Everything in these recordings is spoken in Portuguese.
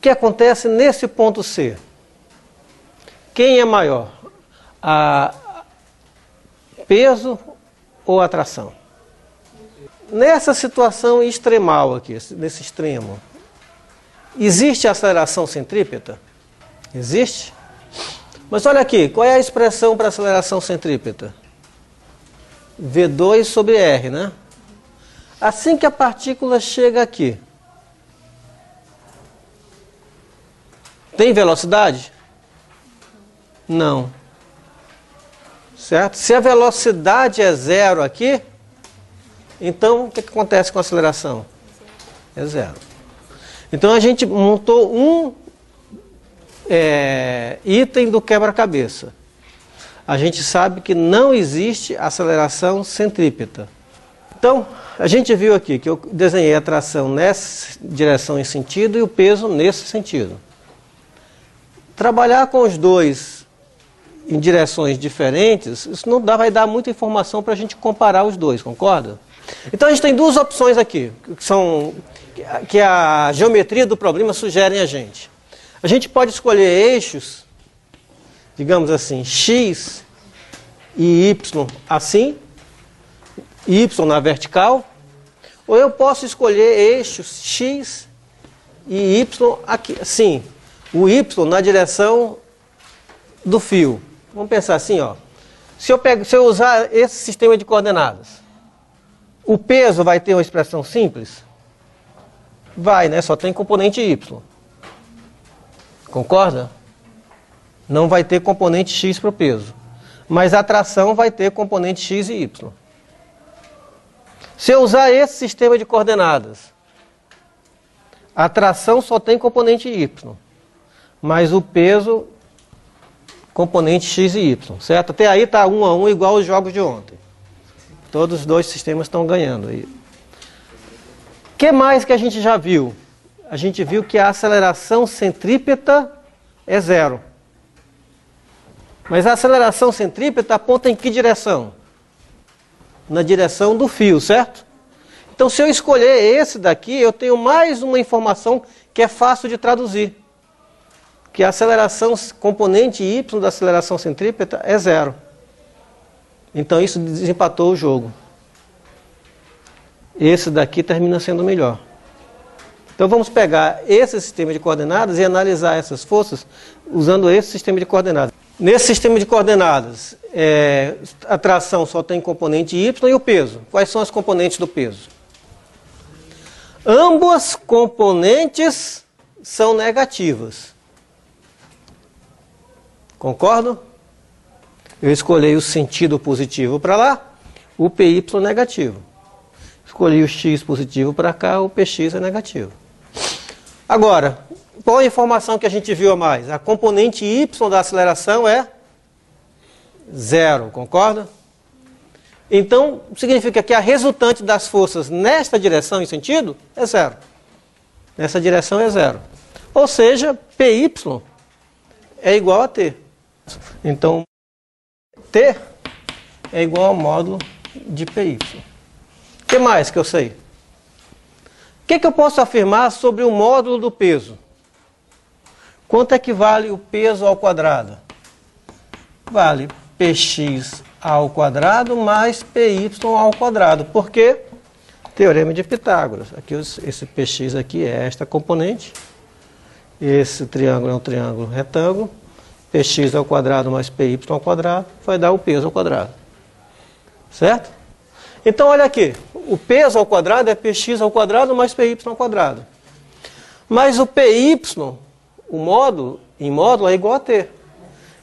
que acontece nesse ponto C? Quem é maior? Peso ou atração? Nessa situação extremal aqui, nesse extremo, existe aceleração centrípeta? Existe? Mas olha aqui, qual é a expressão para aceleração centrípeta? V2 sobre R, né? Assim que a partícula chega aqui, tem velocidade? Não. Certo? Se a velocidade é zero aqui, então o que acontece com a aceleração? É zero. Então a gente montou um item do quebra-cabeça. A gente sabe que não existe aceleração centrípeta. Então, a gente viu aqui que eu desenhei a tração nessa direção e sentido e o peso nesse sentido. Trabalhar com os dois em direções diferentes, isso não vai dar muita informação para a gente comparar os dois, concorda? Então a gente tem duas opções aqui, que a geometria do problema sugere a gente. A gente pode escolher eixos, digamos assim, x e y assim, y na vertical, ou eu posso escolher eixos x e y aqui, assim, o y na direção do fio. Vamos pensar assim, ó. Se eu usar esse sistema de coordenadas, o peso vai ter uma expressão simples? Vai, né? Só tem componente y. Concorda? Não vai ter componente x para o peso. Mas a tração vai ter componente x e y. Se eu usar esse sistema de coordenadas, a tração só tem componente y. Mas o peso, componente x e y, certo? Até aí está 1 a 1 igual aos jogos de ontem. Todos os dois sistemas estão ganhando aí. O que mais que a gente já viu? A gente viu que a aceleração centrípeta é zero. Mas a aceleração centrípeta aponta em que direção? Na direção do fio, certo? Então, se eu escolher esse daqui, eu tenho mais uma informação que é fácil de traduzir. Que a aceleração, componente y da aceleração centrípeta é zero. Então isso desempatou o jogo. Esse daqui termina sendo melhor. Então vamos pegar esse sistema de coordenadas e analisar essas forças usando esse sistema de coordenadas. Nesse sistema de coordenadas, a tração só tem componente y e o peso. Quais são as componentes do peso? Ambas componentes são negativas. Concordam? Eu escolhi o sentido positivo para lá, o PY negativo. Escolhi o X positivo para cá, o PX é negativo. Agora, qual a informação que a gente viu a mais? A componente Y da aceleração é zero, concorda? Então, significa que a resultante das forças nesta direção e sentido é zero. Nessa direção é zero. Ou seja, PY é igual a T. Então, T é igual ao módulo de PY. O que mais que eu sei? O que eu posso afirmar sobre o módulo do peso? Quanto é que vale o peso ao quadrado? Vale Px ao quadrado mais Py ao quadrado. Por quê? Teorema de Pitágoras. Aqui, esse Px aqui é esta componente. Esse triângulo é um triângulo retângulo. Px ao quadrado mais Py ao quadrado vai dar o peso ao quadrado. Certo? Então, olha aqui. O peso ao quadrado é Px ao quadrado mais Py ao quadrado. Mas o Py, o módulo, em módulo é igual a T.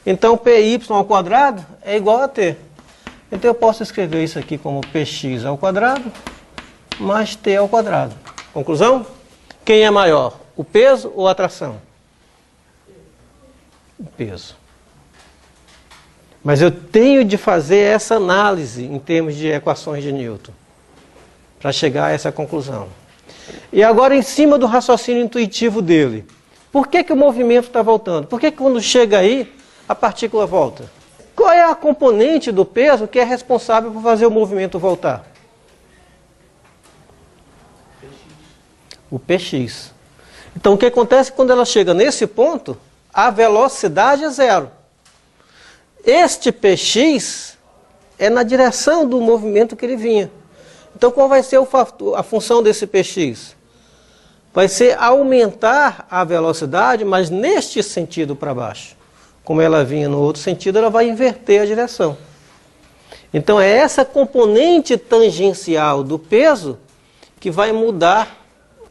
Então, Py ao quadrado é igual a T. Então, eu posso escrever isso aqui como Px ao quadrado mais T ao quadrado. Conclusão? Quem é maior? O peso ou a tração? O peso. Mas eu tenho de fazer essa análise em termos de equações de Newton para chegar a essa conclusão. E agora, em cima do raciocínio intuitivo dele, por que o movimento está voltando? Por que quando chega aí, a partícula volta? Qual é a componente do peso que é responsável por fazer o movimento voltar? O Px. Então o que acontece quando ela chega nesse ponto? A velocidade é zero. Este px é na direção do movimento que ele vinha. Então qual vai ser a função desse px? Vai ser aumentar a velocidade, mas neste sentido para baixo. Como ela vinha no outro sentido, ela vai inverter a direção. Então é essa componente tangencial do peso que vai mudar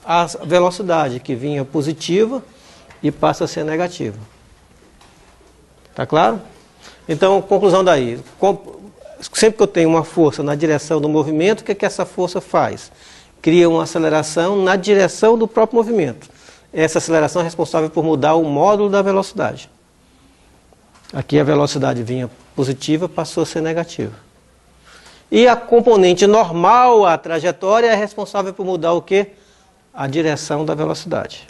a velocidade, que vinha positiva e passa a ser negativa. Tá claro? Então, conclusão daí. Sempre que eu tenho uma força na direção do movimento, o que é que essa força faz? Cria uma aceleração na direção do próprio movimento. Essa aceleração é responsável por mudar o módulo da velocidade. Aqui a velocidade vinha positiva, passou a ser negativa. E a componente normal, a trajetória, é responsável por mudar o quê? A direção da velocidade.